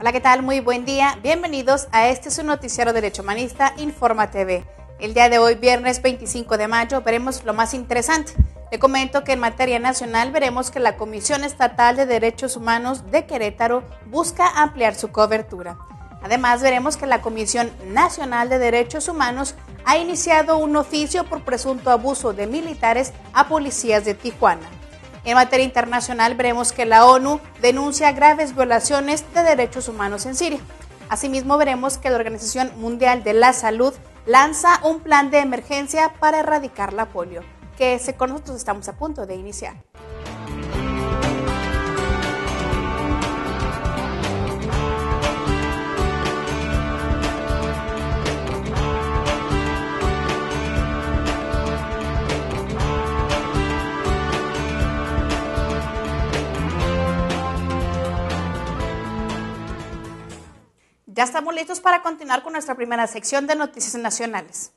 Hola, ¿qué tal? Muy buen día. Bienvenidos a su noticiero Derecho Humanista, Informa TV. El día de hoy, viernes 25 de mayo, veremos lo más interesante. Le comento que en materia nacional veremos que la Comisión Estatal de Derechos Humanos de Querétaro busca ampliar su cobertura. Además, veremos que la Comisión Nacional de Derechos Humanos ha iniciado un oficio por presunto abuso de militares a policías de Tijuana. En materia internacional, veremos que la ONU denuncia graves violaciones de derechos humanos en Siria. Asimismo, veremos que la Organización Mundial de la Salud lanza un plan de emergencia para erradicar la polio, que con nosotros estamos a punto de iniciar. Ya estamos listos para continuar con nuestra primera sección de noticias nacionales.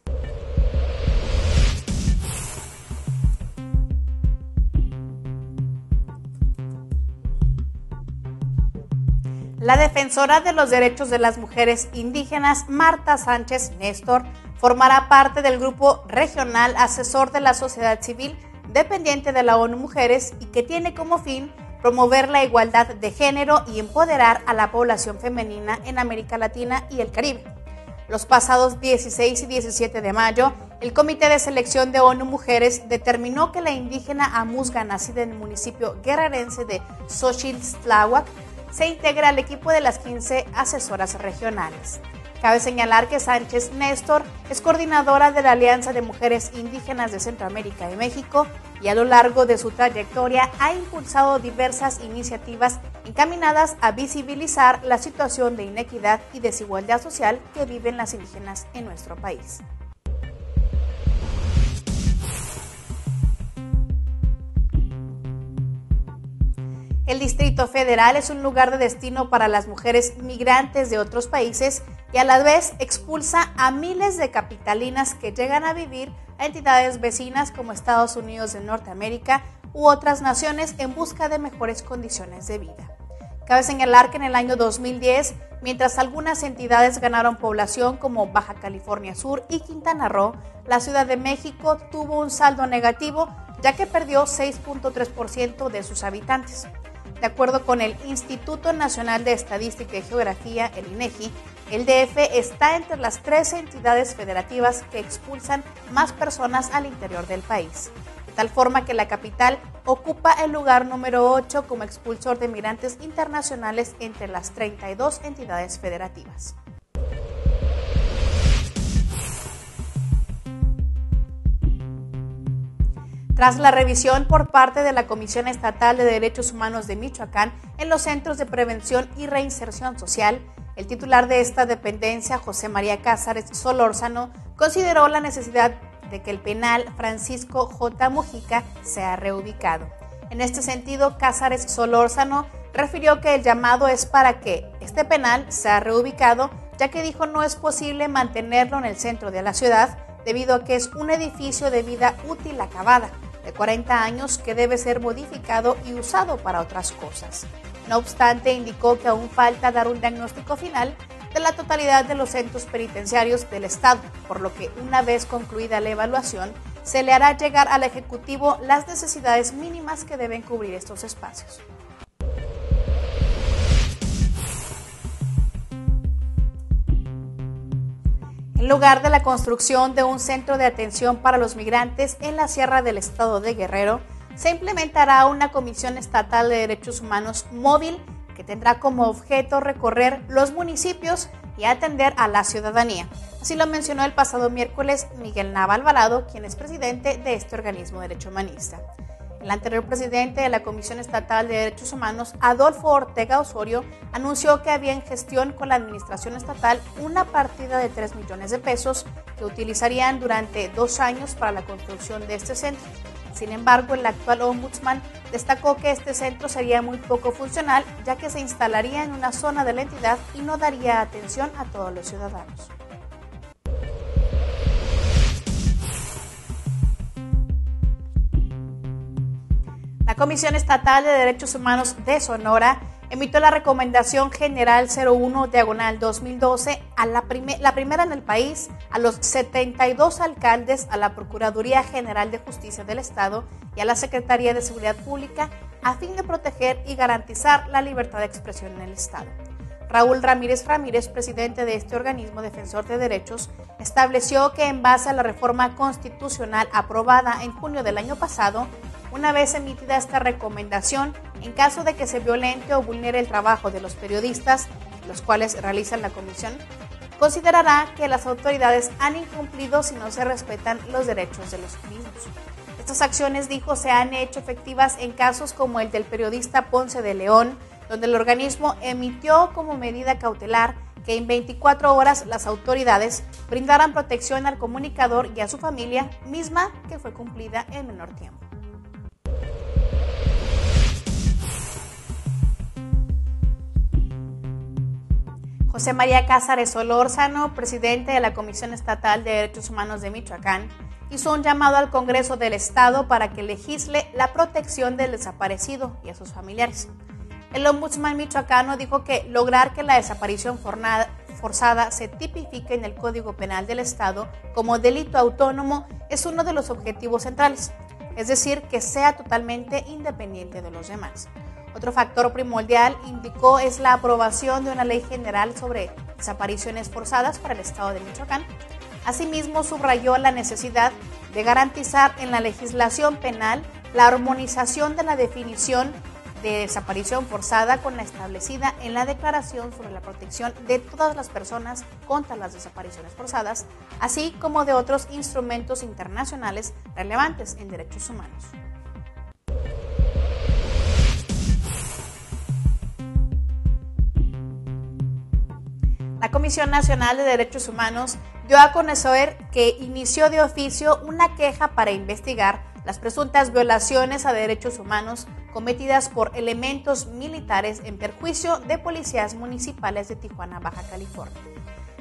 La defensora de los derechos de las mujeres indígenas, Marta Sánchez Néstor, formará parte del grupo regional asesor de la sociedad civil dependiente de la ONU Mujeres y que tiene como fin promover la igualdad de género y empoderar a la población femenina en América Latina y el Caribe. Los pasados 16 y 17 de mayo, el Comité de Selección de ONU Mujeres determinó que la indígena Amuzga, nacida en el municipio guerrerense de Xochitl-Tláhuac, se integra al equipo de las 15 asesoras regionales. Cabe señalar que Sánchez Néstor es coordinadora de la Alianza de Mujeres Indígenas de Centroamérica y México y a lo largo de su trayectoria ha impulsado diversas iniciativas encaminadas a visibilizar la situación de inequidad y desigualdad social que viven las indígenas en nuestro país. El Distrito Federal es un lugar de destino para las mujeres migrantes de otros países y a la vez expulsa a miles de capitalinas que llegan a vivir a entidades vecinas como Estados Unidos de Norteamérica u otras naciones en busca de mejores condiciones de vida. Cabe señalar que en el año 2010, mientras algunas entidades ganaron población como Baja California Sur y Quintana Roo, la Ciudad de México tuvo un saldo negativo ya que perdió 6.3% de sus habitantes. De acuerdo con el Instituto Nacional de Estadística y Geografía, el INEGI, el DF está entre las 13 entidades federativas que expulsan más personas al interior del país, de tal forma que la capital ocupa el lugar número 8 como expulsor de migrantes internacionales entre las 32 entidades federativas. Tras la revisión por parte de la Comisión Estatal de Derechos Humanos de Michoacán en los Centros de Prevención y Reinserción Social, el titular de esta dependencia, José María Cázares Solórzano, consideró la necesidad de que el penal Francisco J. Mujica sea reubicado. En este sentido, Cázares Solórzano refirió que el llamado es para que este penal sea reubicado, ya que dijo no es posible mantenerlo en el centro de la ciudad, debido a que es un edificio de vida útil acabada, de 40 años que debe ser modificado y usado para otras cosas. No obstante, indicó que aún falta dar un diagnóstico final de la totalidad de los centros penitenciarios del Estado, por lo que una vez concluida la evaluación, se le hará llegar al Ejecutivo las necesidades mínimas que deben cubrir estos espacios. En lugar de la construcción de un centro de atención para los migrantes en la sierra del estado de Guerrero, se implementará una Comisión Estatal de Derechos Humanos móvil que tendrá como objeto recorrer los municipios y atender a la ciudadanía. Así lo mencionó el pasado miércoles Miguel Nava Alvarado, quien es presidente de este organismo de derecho humanista. El anterior presidente de la Comisión Estatal de Derechos Humanos, Adolfo Ortega Osorio, anunció que había en gestión con la Administración Estatal una partida de 3 millones de pesos que utilizarían durante 2 años para la construcción de este centro. Sin embargo, el actual ombudsman destacó que este centro sería muy poco funcional, ya que se instalaría en una zona de la entidad y no daría atención a todos los ciudadanos. La Comisión Estatal de Derechos Humanos de Sonora emitió la Recomendación General 01/2012 a la primera en el país a los 72 alcaldes, a la Procuraduría General de Justicia del Estado y a la Secretaría de Seguridad Pública a fin de proteger y garantizar la libertad de expresión en el Estado. Raúl Ramírez, presidente de este organismo defensor de derechos, estableció que en base a la reforma constitucional aprobada en junio del año pasado, una vez emitida esta recomendación, en caso de que se violente o vulnere el trabajo de los periodistas, los cuales realizan la comisión, considerará que las autoridades han incumplido si no se respetan los derechos de los mismos. Estas acciones, dijo, se han hecho efectivas en casos como el del periodista Ponce de León, donde el organismo emitió como medida cautelar que en 24 horas las autoridades brindaran protección al comunicador y a su familia, misma que fue cumplida en menor tiempo. José María Cázares Solórzano, presidente de la Comisión Estatal de Derechos Humanos de Michoacán, hizo un llamado al Congreso del Estado para que legisle la protección del desaparecido y a sus familiares. El ombudsman michoacano dijo que lograr que la desaparición forzada se tipifique en el Código Penal del Estado como delito autónomo es uno de los objetivos centrales, es decir, que sea totalmente independiente de los demás. Otro factor primordial, indicó, es la aprobación de una ley general sobre desapariciones forzadas para el Estado de Michoacán. Asimismo, subrayó la necesidad de garantizar en la legislación penal la armonización de la definición de desaparición forzada con la establecida en la Declaración sobre la Protección de todas las personas contra las desapariciones forzadas, así como de otros instrumentos internacionales relevantes en derechos humanos. La Comisión Nacional de Derechos Humanos dio a conocer que inició de oficio una queja para investigar las presuntas violaciones a derechos humanos cometidas por elementos militares en perjuicio de policías municipales de Tijuana, Baja California.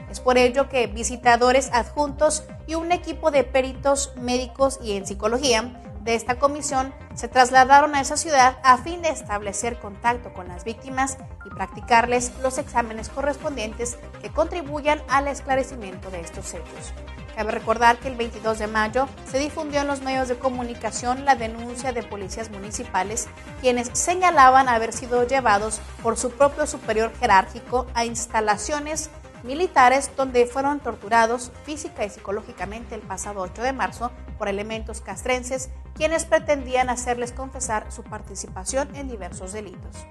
Es por ello que visitadores adjuntos y un equipo de peritos médicos y en psicología de esta comisión se trasladaron a esa ciudad a fin de establecer contacto con las víctimas y practicarles los exámenes correspondientes que contribuyan al esclarecimiento de estos hechos. Cabe recordar que el 22 de mayo se difundió en los medios de comunicación la denuncia de policías municipales, quienes señalaban haber sido llevados por su propio superior jerárquico a instalaciones militares donde fueron torturados física y psicológicamente el pasado 8 de marzo por elementos castrenses, quienes pretendían hacerles confesar su participación en diversos delitos.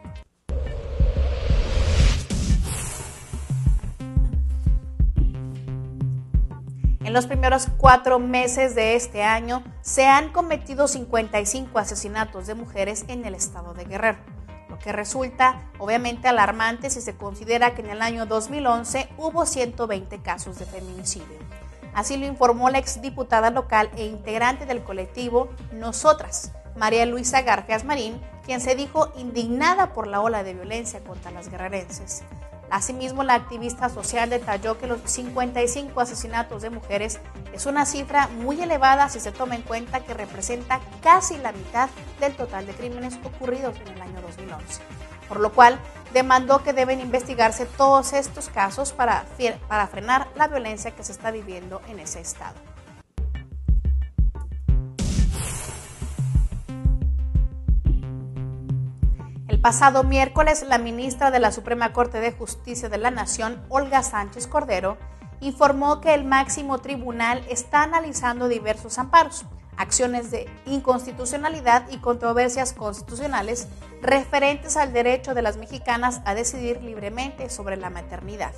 En los primeros 4 meses de este año se han cometido 55 asesinatos de mujeres en el estado de Guerrero, lo que resulta obviamente alarmante si se considera que en el año 2011 hubo 120 casos de feminicidio. Así lo informó la exdiputada local e integrante del colectivo Nosotras, María Luisa Garfias Marín, quien se dijo indignada por la ola de violencia contra las guerrerenses. Asimismo, la activista social detalló que los 55 asesinatos de mujeres es una cifra muy elevada si se toma en cuenta que representa casi la mitad del total de crímenes ocurridos en el año 2011, por lo cual demandó que deben investigarse todos estos casos para frenar la violencia que se está viviendo en ese estado. El pasado miércoles, la ministra de la Suprema Corte de Justicia de la Nación, Olga Sánchez Cordero, informó que el máximo tribunal está analizando diversos amparos, acciones de inconstitucionalidad y controversias constitucionales referentes al derecho de las mexicanas a decidir libremente sobre la maternidad.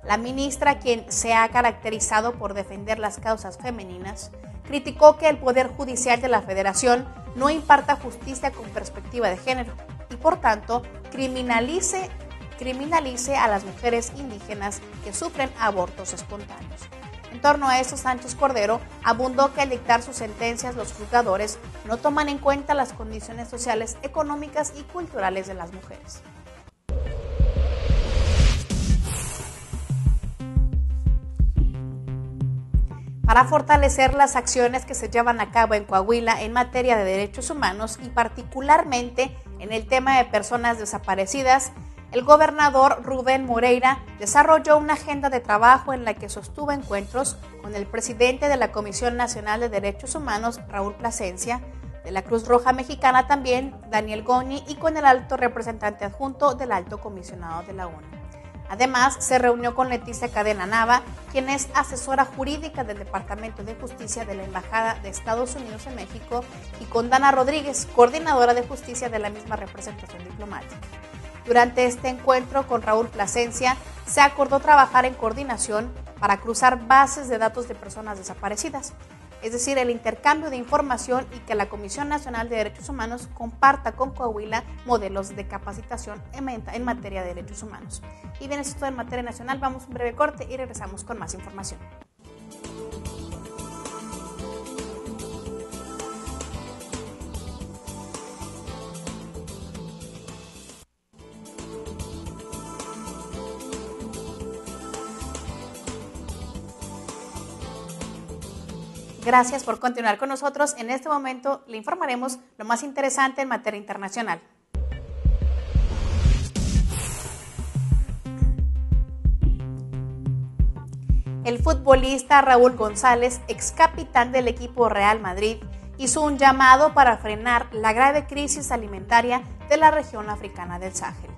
La ministra, quien se ha caracterizado por defender las causas femeninas, criticó que el Poder Judicial de la Federación no imparta justicia con perspectiva de género y, por tanto, criminalice a las mujeres indígenas que sufren abortos espontáneos. En torno a eso, Sánchez Cordero abundó que al dictar sus sentencias los juzgadores no toman en cuenta las condiciones sociales, económicas y culturales de las mujeres. Para fortalecer las acciones que se llevan a cabo en Coahuila en materia de derechos humanos y particularmente En el tema de personas desaparecidas, el gobernador Rubén Moreira desarrolló una agenda de trabajo en la que sostuvo encuentros con el presidente de la Comisión Nacional de Derechos Humanos, Raúl Plasencia, de la Cruz Roja Mexicana también, Daniel Goñi, y con el alto representante adjunto del Alto Comisionado de la ONU. Además, se reunió con Leticia Cadena Nava, quien es asesora jurídica del Departamento de Justicia de la Embajada de Estados Unidos en México, y con Dana Rodríguez, coordinadora de justicia de la misma representación diplomática. Durante este encuentro con Raúl Plasencia, se acordó trabajar en coordinación para cruzar bases de datos de personas desaparecidas, es decir, el intercambio de información, y que la Comisión Nacional de Derechos Humanos comparta con Coahuila modelos de capacitación en materia de derechos humanos. Y bien, esto en materia nacional. Vamos a un breve corte y regresamos con más información. Gracias por continuar con nosotros. En este momento le informaremos lo más interesante en materia internacional. El futbolista Raúl González, ex capitán del equipo Real Madrid, hizo un llamado para frenar la grave crisis alimentaria de la región africana del Sahel.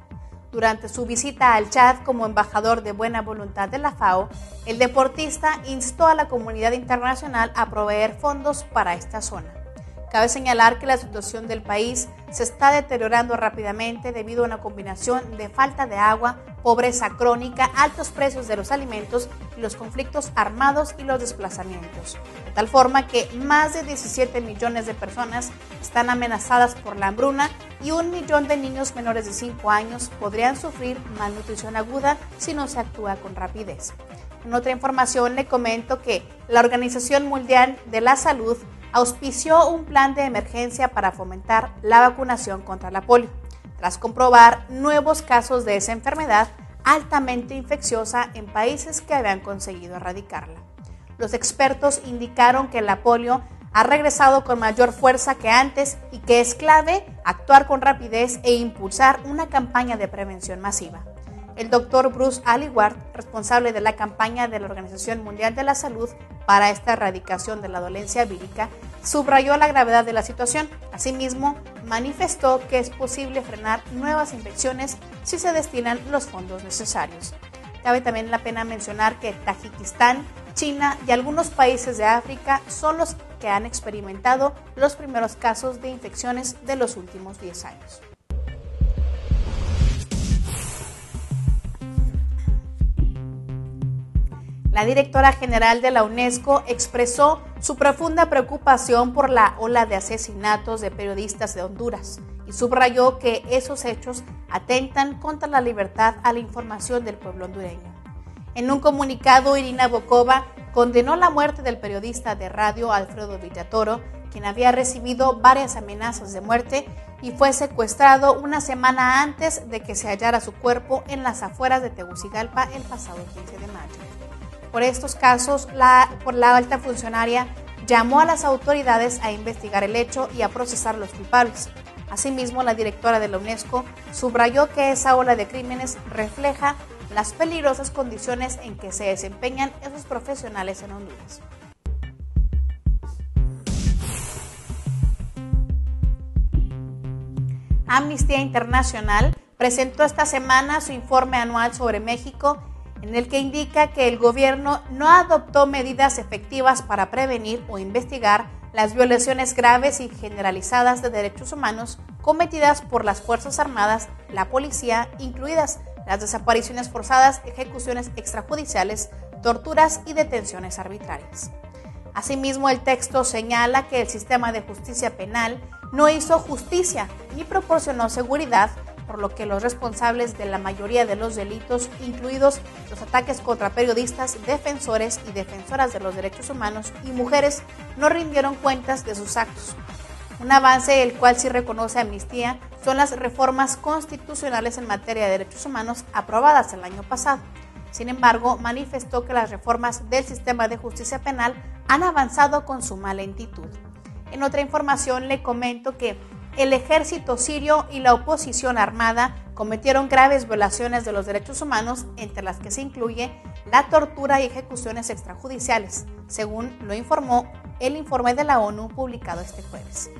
Durante su visita al Chad como embajador de buena voluntad de la FAO, el deportista instó a la comunidad internacional a proveer fondos para esta zona. Cabe señalar que la situación del país se está deteriorando rápidamente debido a una combinación de falta de agua, pobreza crónica, altos precios de los alimentos y los conflictos armados y los desplazamientos, de tal forma que más de 17 millones de personas están amenazadas por la hambruna y 1 millón de niños menores de 5 años podrían sufrir malnutrición aguda si no se actúa con rapidez. En otra información le comento que la Organización Mundial de la Salud auspició un plan de emergencia para fomentar la vacunación contra la polio, tras comprobar nuevos casos de esa enfermedad altamente infecciosa en países que habían conseguido erradicarla. Los expertos indicaron que la polio ha regresado con mayor fuerza que antes y que es clave actuar con rapidez e impulsar una campaña de prevención masiva. El doctor Bruce Aliward, responsable de la campaña de la Organización Mundial de la Salud para esta erradicación de la dolencia vírica, subrayó la gravedad de la situación. Asimismo, manifestó que es posible frenar nuevas infecciones si se destinan los fondos necesarios. Cabe también la pena mencionar que Tayikistán, China y algunos países de África son los que han experimentado los primeros casos de infecciones de los últimos 10 años. La directora general de la UNESCO expresó su profunda preocupación por la ola de asesinatos de periodistas de Honduras y subrayó que esos hechos atentan contra la libertad a la información del pueblo hondureño. En un comunicado, Irina Bokova condenó la muerte del periodista de radio Alfredo Villatoro, quien había recibido varias amenazas de muerte y fue secuestrado una semana antes de que se hallara su cuerpo en las afueras de Tegucigalpa el pasado 15 de mayo. Por estos casos, la alta funcionaria llamó a las autoridades a investigar el hecho y a procesar a los culpables. Asimismo, la directora de la UNESCO subrayó que esa ola de crímenes refleja las peligrosas condiciones en que se desempeñan esos profesionales en Honduras. Amnistía Internacional presentó esta semana su informe anual sobre México, en el que indica que el gobierno no adoptó medidas efectivas para prevenir o investigar las violaciones graves y generalizadas de derechos humanos cometidas por las Fuerzas Armadas, la policía, incluidas las desapariciones forzadas, ejecuciones extrajudiciales, torturas y detenciones arbitrarias. Asimismo, el texto señala que el sistema de justicia penal no hizo justicia ni proporcionó seguridad, por lo que los responsables de la mayoría de los delitos, incluidos los ataques contra periodistas, defensores y defensoras de los derechos humanos y mujeres, no rindieron cuentas de sus actos. Un avance, el cual sí reconoce Amnistía, son las reformas constitucionales en materia de derechos humanos aprobadas el año pasado. Sin embargo, manifestó que las reformas del sistema de justicia penal han avanzado con suma lentitud. En otra información le comento que el ejército sirio y la oposición armada cometieron graves violaciones de los derechos humanos, entre las que se incluye la tortura y ejecuciones extrajudiciales, según lo informó el informe de la ONU publicado este jueves.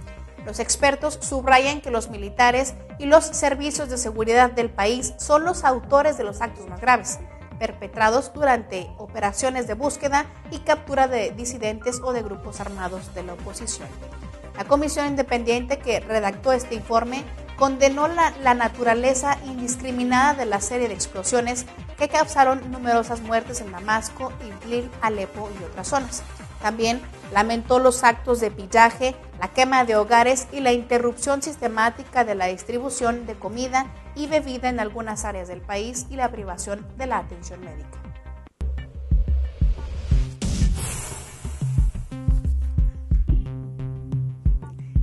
Los expertos subrayan que los militares y los servicios de seguridad del país son los autores de los actos más graves, perpetrados durante operaciones de búsqueda y captura de disidentes o de grupos armados de la oposición. La comisión independiente que redactó este informe condenó la naturaleza indiscriminada de la serie de explosiones que causaron numerosas muertes en Damasco, Idlib, Alepo y otras zonas. También lamentó los actos de pillaje, la quema de hogares y la interrupción sistemática de la distribución de comida y bebida en algunas áreas del país y la privación de la atención médica.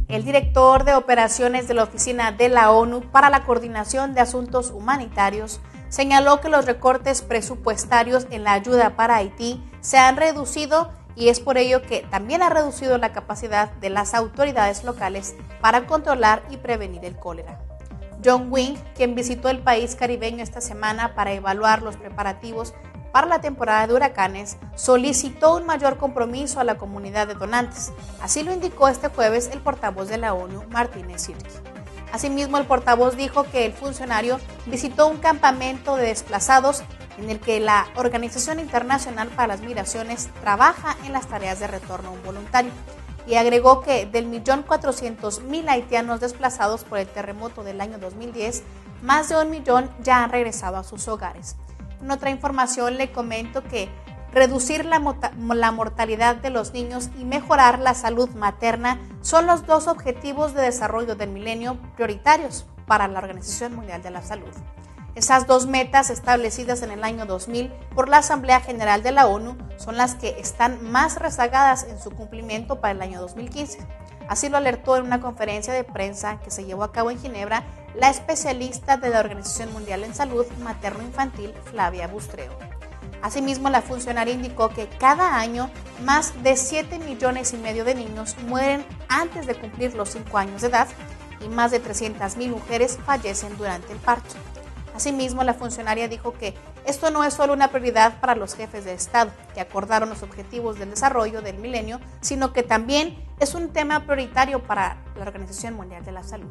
El director de operaciones de la Oficina de la ONU para la Coordinación de Asuntos Humanitarios señaló que los recortes presupuestarios en la ayuda para Haití se han reducido y es por ello que también ha reducido la capacidad de las autoridades locales para controlar y prevenir el cólera. John Wing, quien visitó el país caribeño esta semana para evaluar los preparativos para la temporada de huracanes, solicitó un mayor compromiso a la comunidad de donantes. Así lo indicó este jueves el portavoz de la ONU, Martínez Sirki. Asimismo, el portavoz dijo que el funcionario visitó un campamento de desplazados en el que la Organización Internacional para las Migraciones trabaja en las tareas de retorno voluntario, y agregó que del 1.400.000 haitianos desplazados por el terremoto del año 2010, más de 1 millón ya han regresado a sus hogares. En otra información le comento que reducir la mortalidad de los niños y mejorar la salud materna son los dos objetivos de desarrollo del milenio prioritarios para la Organización Mundial de la Salud. Esas dos metas establecidas en el año 2000 por la Asamblea General de la ONU son las que están más rezagadas en su cumplimiento para el año 2015. Así lo alertó en una conferencia de prensa que se llevó a cabo en Ginebra la especialista de la Organización Mundial en Salud Materno-Infantil, Flavia Bustreo. Asimismo, la funcionaria indicó que cada año más de 7,5 millones de niños mueren antes de cumplir los 5 años de edad y más de 300,000 mujeres fallecen durante el parto. Asimismo, la funcionaria dijo que esto no es solo una prioridad para los jefes de Estado que acordaron los objetivos del desarrollo del milenio, sino que también es un tema prioritario para la Organización Mundial de la Salud.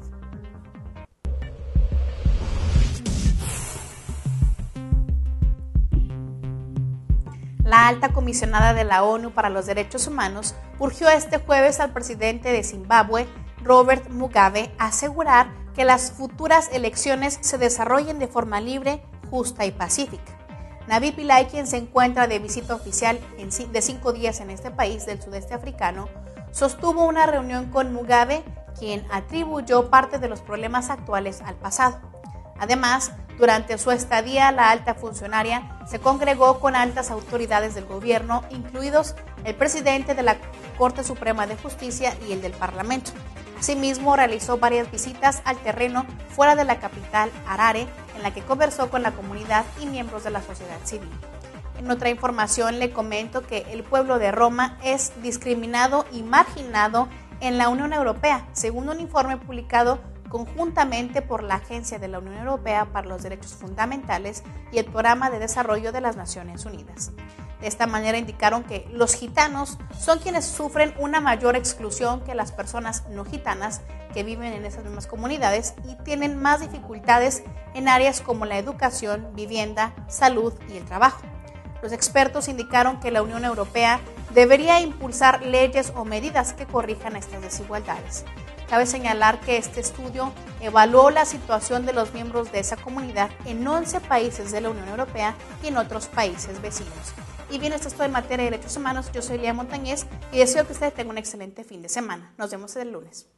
La alta comisionada de la ONU para los Derechos Humanos urgió este jueves al presidente de Zimbabue, Robert Mugabe, a asegurar que las futuras elecciones se desarrollen de forma libre, justa y pacífica. Navi Pillay, quien se encuentra de visita oficial de 5 días en este país del sudeste africano, sostuvo una reunión con Mugabe, quien atribuyó parte de los problemas actuales al pasado. Además, durante su estadía, la alta funcionaria se congregó con altas autoridades del gobierno, incluidos el presidente de la Corte Suprema de Justicia y el del Parlamento. Asimismo, realizó varias visitas al terreno fuera de la capital, Harare, en la que conversó con la comunidad y miembros de la sociedad civil. En otra información le comento que el pueblo de Roma es discriminado y marginado en la Unión Europea, según un informe publicado conjuntamente por la Agencia de la Unión Europea para los Derechos Fundamentales y el Programa de Desarrollo de las Naciones Unidas. De esta manera indicaron que los gitanos son quienes sufren una mayor exclusión que las personas no gitanas que viven en esas mismas comunidades y tienen más dificultades en áreas como la educación, vivienda, salud y el trabajo. Los expertos indicaron que la Unión Europea debería impulsar leyes o medidas que corrijan estas desigualdades. Cabe señalar que este estudio evaluó la situación de los miembros de esa comunidad en 11 países de la Unión Europea y en otros países vecinos. Y bien, esto es todo en materia de derechos humanos. Yo soy Lía Montañez y deseo que ustedes tengan un excelente fin de semana. Nos vemos el lunes.